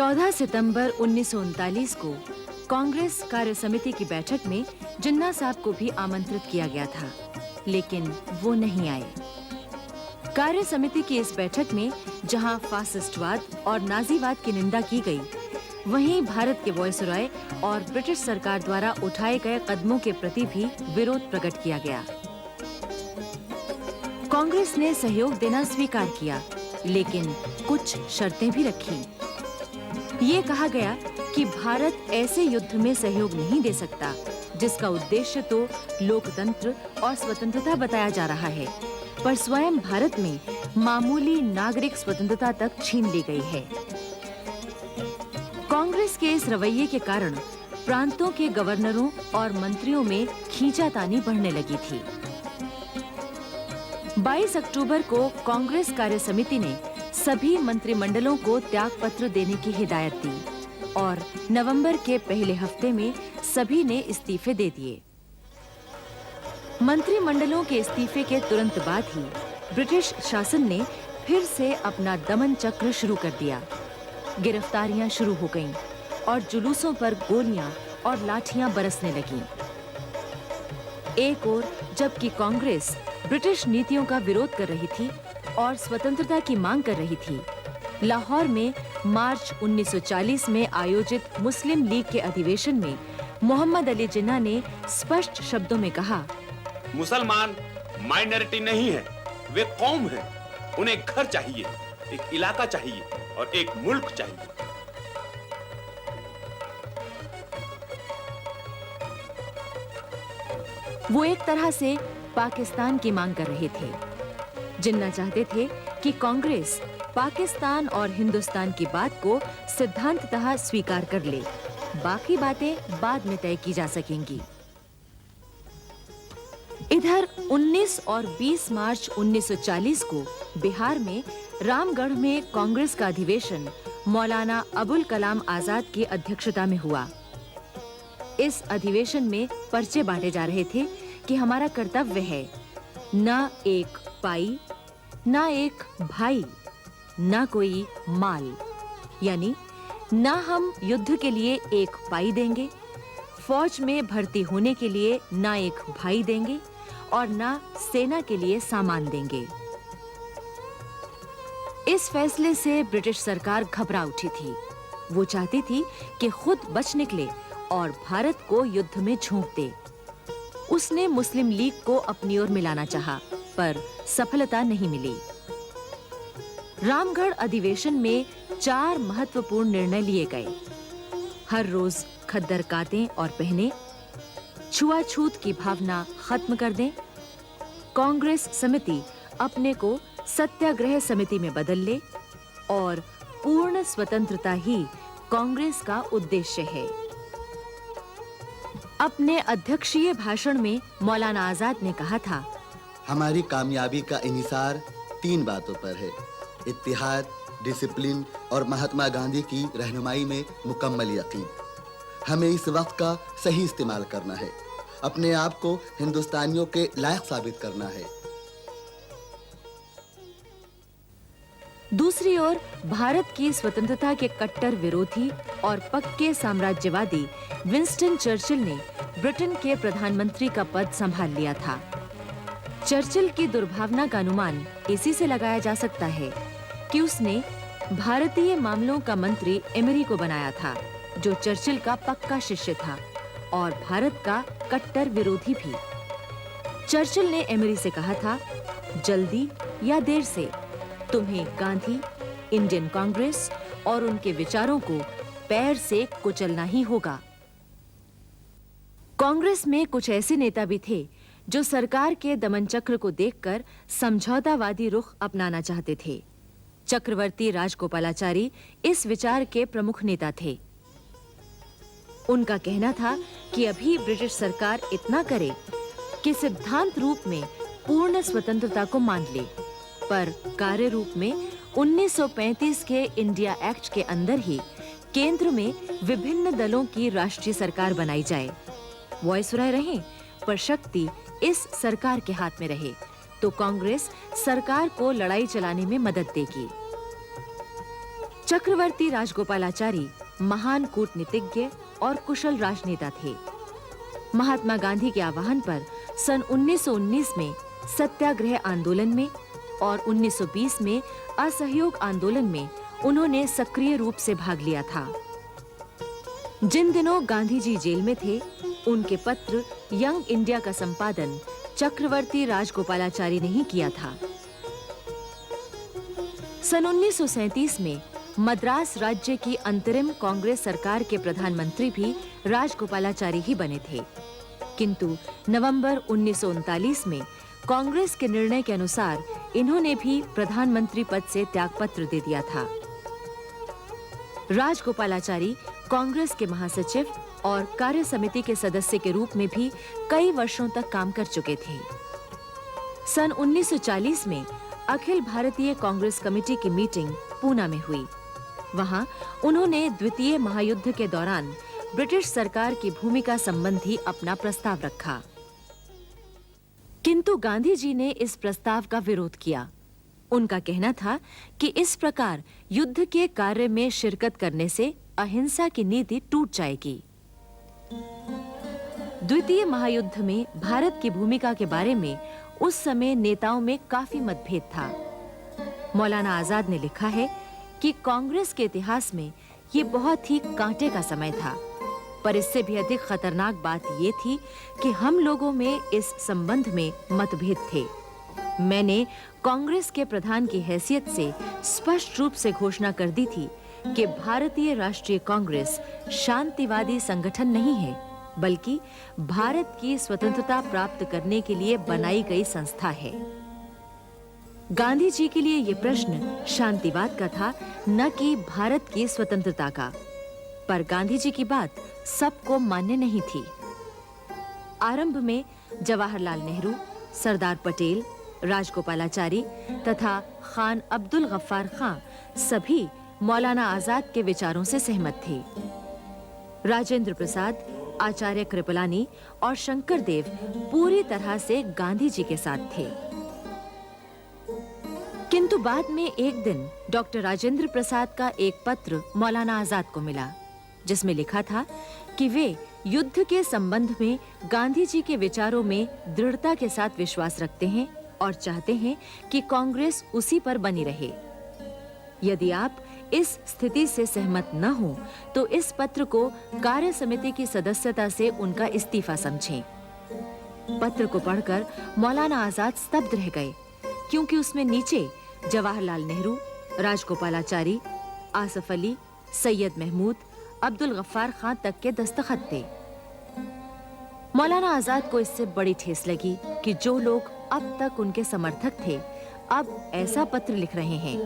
14 सितंबर 1939 को कांग्रेस कार्य समिति की बैठक में जिन्ना साहब को भी आमंत्रित किया गया था, लेकिन वो नहीं आए। कार्य समिति की इस बैठक में जहां फासिस्टवाद और नाजीवाद की निंदा की गई, वहीं भारत के वायसराय और ब्रिटिश सरकार द्वारा उठाए गए कदमों के प्रति भी विरोध प्रकट किया गया। कांग्रेस ने सहयोग देना स्वीकार किया, लेकिन कुछ शर्तें भी रखी। ये कहा गया कि भारत ऐसे युद्ध में सहयोग नहीं दे सकता जिसका उद्देश्य तो लोकतंत्र और स्वतंत्रता बताया जा रहा है, पर स्वयं भारत में मामूली नागरिक स्वतंत्रता तक छीन ली गई है। कांग्रेस के इस रवैये के कारण प्रांतों के गवर्नरों और मंत्रियों में खींचातानी बढ़ने लगी थी। 22 अक्टूबर को कांग्रेस कार्य समिति ने सभी मंत्रिमंडलों को त्यागपत्र देने की हिदायत दी और नवंबर के पहले हफ्ते में सभी ने इस्तीफे दे दिए। मंत्रिमंडलों के इस्तीफे के तुरंत बाद ही ब्रिटिश शासन ने फिर से अपना दमन चक्र शुरू कर दिया। गिरफ्तारियां शुरू हो गईं और जुलूसों पर गोलियां और लाठियां बरसने लगीं। एक ओर जबकि कांग्रेस ब्रिटिश नीतियों का विरोध कर रही थी और स्वतंत्रता की मांग कर रही थी, लाहौर में मार्च 1940 में आयोजित मुस्लिम लीग के अधिवेशन में मोहम्मद अली जिन्ना ने स्पष्ट शब्दों में कहा, मुसलमान माइनॉरिटी नहीं है, वे कौम है। उन्हें घर चाहिए, एक इलाका चाहिए और एक मुल्क चाहिए। वो एक तरह से पाकिस्तान की मांग कर रहे थे। जिन्ना चाहते थे कि कांग्रेस पाकिस्तान और हिंदुस्तान की बात को सिद्धांततः स्वीकार कर ले, बाकी बातें बाद में तय की जा सकेंगी। इधर 19 और 20 मार्च 1940 को बिहार में रामगढ़ में कांग्रेस का अधिवेशन मौलाना अबुल कलाम आजाद की अध्यक्षता में हुआ। इस अधिवेशन में पर्चे बांटे जा रहे थे कि हमारा कर्तव्य है न एक पाई, न एक भाई, न कोई माल, यानी न हम युद्ध के लिए एक पाई देंगे, फौज में भर्ती होने के लिए न एक भाई देंगे और न सेना के लिए सामान देंगे। इस फैसले से ब्रिटिश सरकार घबरा उठी थी। वो चाहती थी कि खुद बच निकले और भारत को युद्ध में झोंक दे। उसने मुस्लिम लीग को अपनी ओर मिलाना चाहा, पर सफलता नहीं मिली। रामगढ़ अधिवेशन में 4 महत्वपूर्ण निर्णय लिए गए। हर रोज खद्दर काटें और पहने, छुआछूत की भावना खत्म कर दें, कांग्रेस समिति अपने को सत्याग्रह समिति में बदल ले और पूर्ण स्वतंत्रता ही कांग्रेस का उद्देश्य है। अपने अध्यक्षीय भाषण में मौलाना आजाद ने कहा था, हमारी कामयाबी का इन्हिसार 3 बातों पर है: इत्तिहाद, डिसिप्लिन और महात्मा गांधी की रहनुमाई में मुकम्मल यकीन। हमें इस वक्त का सही इस्तेमाल करना है, अपने आप को हिंदुस्तानियों के लायक साबित करना है। दूसरी ओर भारत की स्वतंत्रता के कट्टर विरोधी और पक्के साम्राज्यवादी विंस्टन चर्चिल ने ब्रिटेन के प्रधानमंत्री का पद संभाल लिया था। चर्चिल की दुर्भावना का अनुमान इसी से लगाया जा सकता है कि उसने भारतीय मामलों का मंत्री एमरी को बनाया था, जो चर्चिल का पक्का शिष्य था और भारत का कट्टर विरोधी भी। चर्चिल ने एमरी से कहा था, जल्दी या देर से तुम्हें गांधी, इंडियन कांग्रेस और उनके विचारों को पैर से कुचलना ही होगा। कांग्रेस में कुछ ऐसे नेता भी थे जो सरकार के दमन चक्र को देखकर समझौतावादी रुख अपनाना चाहते थे। चक्रवर्ती राजगोपालाचारी इस विचार के प्रमुख नेता थे। उनका कहना था कि अभी ब्रिटिश सरकार इतना करे कि सिद्धांत रूप में पूर्ण स्वतंत्रता को मान ले, पर कार्य रूप में 1935 के इंडिया एक्ट के अंदर ही केंद्र में विभिन्न दलों की राष्ट्रीय सरकार बनाई जाए। वायसराय रहे, पर शक्ति इस सरकार के हाथ में रहे, तो कांग्रेस सरकार को लड़ाई चलाने में मदद देगी। चक्रवर्ती राजगोपालाचारी महान कूटनीतिज्ञ और कुशल राजनेता थे। महात्मा गांधी के आह्वान पर सन 1919 में सत्याग्रह आंदोलन में और 1920 में असहयोग आंदोलन में उन्होंने सक्रिय रूप से भाग लिया था। जिन दिनों गांधी जी जेल में थे, उनके पत्र यंग इंडिया का संपादन चक्रवर्ती राजगोपालाचारी ने ही किया था। सन 1937 में मद्रास राज्य की अंतरिम कांग्रेस सरकार के प्रधानमंत्री भी राजगोपालाचारी ही बने थे, किंतु नवंबर 1939 में कांग्रेस के निर्णय के अनुसार इन्होंने भी प्रधानमंत्री पद से त्यागपत्र दे दिया था। राजगोपालाचारी कांग्रेस के महासचिव और कार्य समिति के सदस्य के रूप में भी कई वर्षों तक काम कर चुके थे। सन 1940 में अखिल भारतीय कांग्रेस कमेटी की मीटिंग पूना में हुई। वहां उन्होंने द्वितीय महायुद्ध के दौरान ब्रिटिश सरकार की भूमिका संबंधी अपना प्रस्ताव रखा, किंतु गांधी जी ने इस प्रस्ताव का विरोध किया। उनका कहना था कि इस प्रकार युद्ध के कार्य में शिरकत करने से अहिंसा की नीति टूट जाएगी। द्वितीय महायुद्ध में भारत की भूमिका के बारे में उस समय नेताओं में काफी मतभेद था। मौलाना आजाद ने लिखा है कि कांग्रेस के इतिहास में ये बहुत ही कांटे का समय था, पर इससे भी अधिक खतरनाक बात ये थी कि हम लोगों में इस संबंध में मतभेद थे। मैंने कांग्रेस के प्रधान की हैसियत से स्पष्ट रूप से घोषणा कर दी थी कि भारतीय राष्ट्रीय कांग्रेस शांतिवादी संगठन नहीं है, बल्कि भारत की स्वतंत्रता प्राप्त करने के लिए बनाई गई संस्था है। गांधी जी के लिए ये प्रश्न शांतिवाद का था, न कि भारत की स्वतंत्रता का। पर गांधी जी की बात सबको मान्य नहीं थी। आरंभ में जवाहरलाल नेहरू, सरदार पटेल, राजगोपालाचारी तथा खान अब्दुल गफ्फार खां सभी मौलाना आजाद के विचारों से सहमत थे। राजेंद्र प्रसाद, आचार्य कृपलानी और शंकर देव पूरी तरह से गांधी जी के साथ थे। किंतु बाद में एक दिन डॉक्टर राजेंद्र प्रसाद का एक पत्र मौलाना आजाद को मिला, जिसमें लिखा था कि वे युद्ध के संबंध में गांधी जी के विचारों में दृढ़ता के साथ विश्वास रखते हैं और चाहते हैं कि कांग्रेस उसी पर बनी रहे। यदि आप इस स्थिति से सहमत न हो, तो इस पत्र को कार्य समिति की सदस्यता से उनका इस्तीफा समझें। पत्र को पढ़कर मौलाना आजाद स्तब्ध रह गए, क्योंकि उसमें नीचे जवाहरलाल नेहरू, राजगोपालाचारी, आसफ अली, सैयद महमूद, अब्दुल गफ्फार खां तक के दस्तखत थे। मौलाना आजाद को इससे बड़ी ठेस लगी कि जो लोग अब तक उनके समर्थक थे, अब ऐसा पत्र लिख रहे हैं।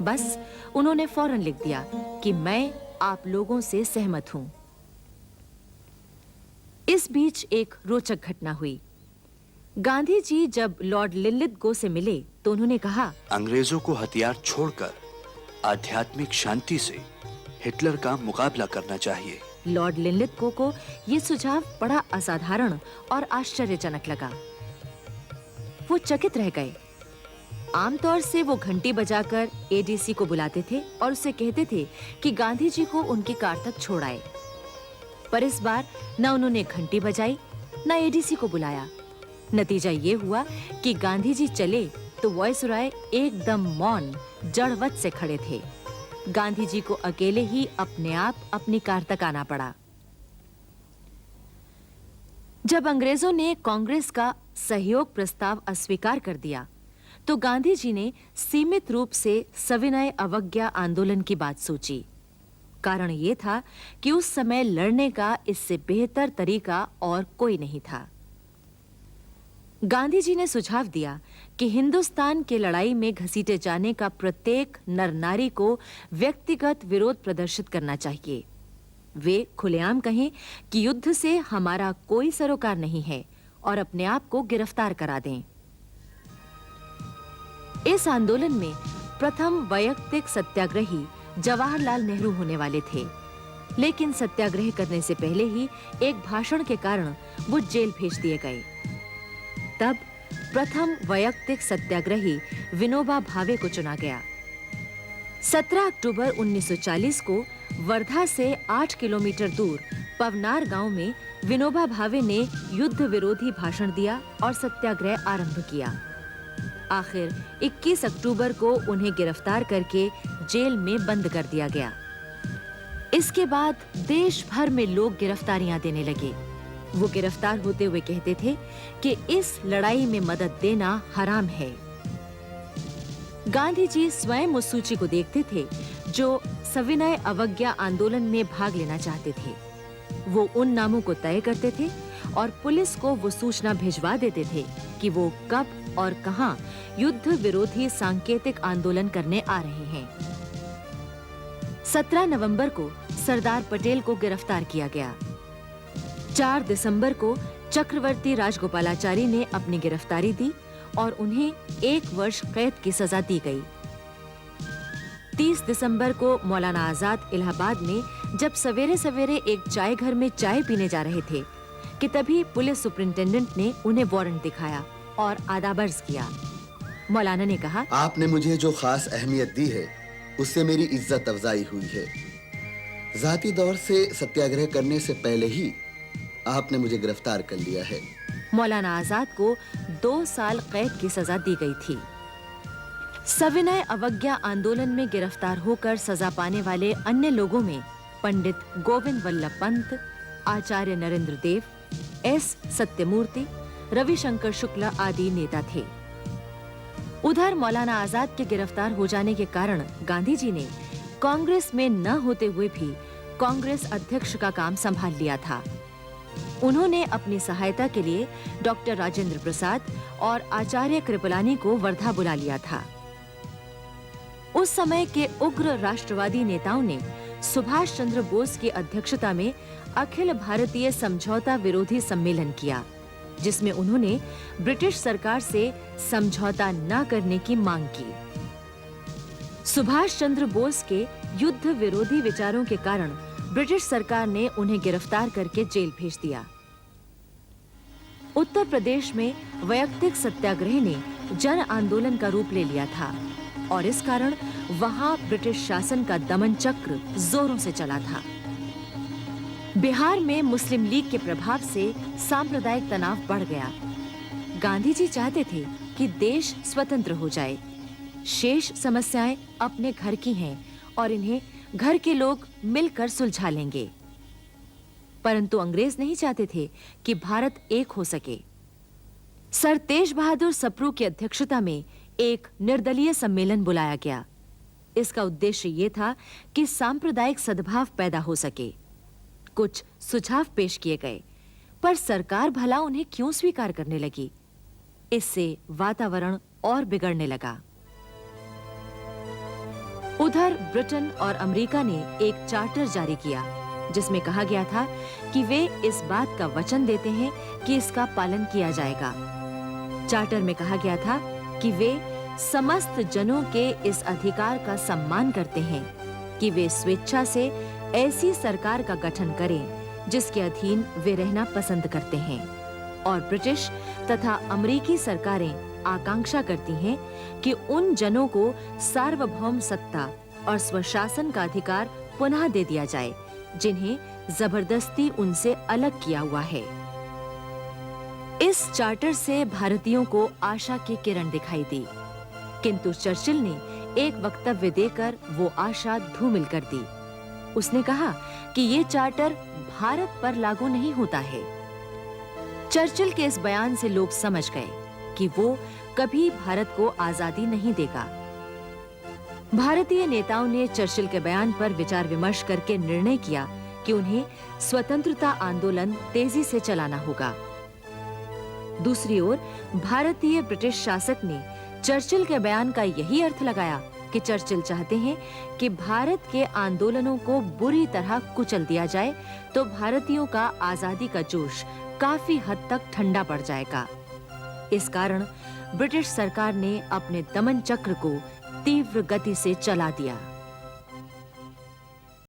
बस उन्होंने फौरन लिख दिया कि मैं आप लोगों से सहमत हूं। इस बीच एक रोचक घटना हुई। गांधी जी जब लॉर्ड लिनलिथगो से मिले तो उन्होंने कहा, अंग्रेजों को हथियार छोड़कर आध्यात्मिक शांति से हिटलर का मुकाबला करना चाहिए। लॉर्ड लिनलिथगो को यह सुझाव बड़ा असाधारण और आश्चर्यजनक लगा। वो चकित रह गए। आमतौर से वो घंटी बजाकर एडीसी को बुलाते थे और उससे कहते थे कि गांधी जी को उनकी कार तक छोड़ाए। पर इस बार न उन्होंने घंटी बजाई, न एडीसी को बुलाया। नतीजा ये हुआ कि गांधी जी चले तो वायसराय एकदम मौन, जड़वत से खड़े थे। गांधी जी को अकेले ही अपने आप अपनी कार तक आना पड़ा। जब अंग्रेजों ने कांग्रेस का सहयोग प्रस्ताव अस्वीकार कर दिया, तो गांधी जी ने सीमित रूप से सविनय अवज्ञा आंदोलन की बात सोची। कारण यह था कि उस समय लड़ने का इससे बेहतर तरीका और कोई नहीं था। गांधी जी ने सुझाव दिया कि हिंदुस्तान के लड़ाई में घसीटे जाने का प्रत्येक नर नारी को व्यक्तिगत विरोध प्रदर्शित करना चाहिए। वे खुलेआम कहें कि युद्ध से हमारा कोई सरोकार नहीं है और अपने आप को गिरफ्तार करा दें। इस आंदोलन में प्रथम वैयक्तिक सत्याग्रही जवाहरलाल नेहरू होने वाले थे, लेकिन सत्याग्रह करने से पहले ही एक भाषण के कारण वो जेल भेज दिए गए। तब प्रथम वैयक्तिक सत्याग्रही विनोबा भावे को चुना गया। 17 अक्टूबर 1940 को वर्धा से 8 किलोमीटर दूर पवनार गांव में विनोबा भावे ने युद्ध विरोधी भाषण दिया और सत्याग्रह आरंभ किया। आखिर 21 अक्टूबर को उन्हें गिरफ्तार करके जेल में बंद कर दिया गया। इसके बाद देश भर में लोग गिरफ्तारियां देने लगे। वो गिरफ्तार होते हुए कहते थे कि इस लड़ाई में मदद देना हराम है। गांधी जी स्वयं उस सूची को देखते थे जो सविनय अवज्ञा आंदोलन में भाग लेना चाहते थे। वो उन नामों को तय करते थे और पुलिस को वो सूचना भिजवा देते थे कि वो कब और कहां युद्ध विरोधी सांकेतिक आंदोलन करने आ रहे हैं। 17 नवंबर को सरदार पटेल को गिरफ्तार किया गया। 4 दिसंबर को चक्रवर्ती राजगोपालाचारी ने अपनी गिरफ्तारी दी और उन्हें 1 वर्ष कैद की सजा दी गई। 30 दिसंबर को मौलाना आजाद इलाहाबाद में जब सवेरे-सवेरे एक चाय घर में चाय पीने जा रहे थे कि तभी पुलिस सुपरिंटेंडेंट ने उन्हें वारंट दिखाया और आदाबर्ज किया। मौलाना ने कहा, आपने मुझे जो खास अहमियत दी है उससे मेरी इज्जत अफजाई हुई है। जाती दौर से सत्याग्रह करने से पहले ही आपने मुझे गिरफ्तार कर लिया है। मौलाना आजाद को 2 साल कैद की सजा दी गई थी। सविनय अवज्ञा आंदोलन में गिरफ्तार होकर सजा पाने वाले अन्य लोगों में पंडित गोविंद वल्लभ पंत, आचार्य नरेंद्र देव, एस सत्यमूर्ति, रविशंकर शुक्ला आदि नेता थे। उधर मौलाना आजाद के गिरफ्तार हो जाने के कारण गांधी जी ने कांग्रेस में न होते हुए भी कांग्रेस अध्यक्ष का काम संभाल लिया था। उन्होंने अपनी सहायता के लिए डॉक्टर राजेंद्र प्रसाद और आचार्य कृपलानी को वर्धा बुला लिया था। उस समय के उग्र राष्ट्रवादी नेताओं ने सुभाष चंद्र बोस की अध्यक्षता में अखिल भारतीय समझौता विरोधी सम्मेलन किया, जिसमें उन्होंने ब्रिटिश सरकार से समझौता न करने की मांग की। सुभाष चंद्र बोस के युद्ध विरोधी विचारों के कारण ब्रिटिश सरकार ने उन्हें गिरफ्तार करके जेल भेज दिया। उत्तर प्रदेश में वैयक्तिक सत्याग्रह ने जन आंदोलन का रूप ले लिया था और इस कारण वहां ब्रिटिश शासन का दमन चक्र जोरों से चला था। बिहार में मुस्लिम लीग के प्रभाव से सांप्रदायिक तनाव बढ़ गया। गांधी जी चाहते थे कि देश स्वतंत्र हो जाए। शेष समस्याएं अपने घर की हैं और इन्हें घर के लोग मिलकर सुलझा लेंगे। परंतु अंग्रेज नहीं चाहते थे कि भारत एक हो सके। सर तेज बहादुर सप्रू की अध्यक्षता में एक निर्दलीय सम्मेलन बुलाया गया। इसका उद्देश्य ये था कि सांप्रदायिक सद्भाव पैदा हो सके। कुछ सुझाव पेश किए गए, पर सरकार भला उन्हें क्यों स्वीकार करने लगी? इससे वातावरण और बिगड़ने लगा। उधर ब्रिटेन और अमेरिका ने एक चार्टर जारी किया, जिसमें कहा गया था कि वे इस बात का वचन देते हैं कि इसका पालन किया जाएगा। चार्टर में कहा गया था कि वे समस्त जनों के इस अधिकार का सम्मान करते हैं कि वे स्वेच्छा से ऐसी सरकार का गठन करें जिसके अधीन वे रहना पसंद करते हैं, और ब्रिटिश तथा अमेरिकी सरकारें आकांक्षा करती हैं कि उन जनों को सार्वभौम सत्ता और स्वशासन का अधिकार पुनः दे दिया जाए जिन्हें जबरदस्ती उनसे अलग किया हुआ है। इस चार्टर से भारतीयों को आशा की किरण दिखाई दी, किंतु चर्चिल ने एक वक्तव्य देकर वो आशा धूमिल कर दी। उसने कहा कि ये चार्टर भारत पर लागू नहीं होता है। चर्चिल के इस बयान से लोग समझ गए कि वो कभी भारत को आजादी नहीं देगा। भारतीय नेताओं ने चर्चिल के बयान पर विचार विमर्श करके निर्णय किया कि उन्हें स्वतंत्रता आंदोलन तेजी से चलाना होगा। दूसरी ओर भारतीय ब्रिटिश शासक ने चर्चिल के बयान का यही अर्थ लगाया कि चर्चिल चाहते हैं कि भारत के आंदोलनों को बुरी तरह कुचल दिया जाए तो भारतीयों का आजादी का जोश काफी हद तक ठंडा पड़ जाएगा। इस कारण ब्रिटिश सरकार ने अपने दमन चक्र को तीव्र गति से चला दिया।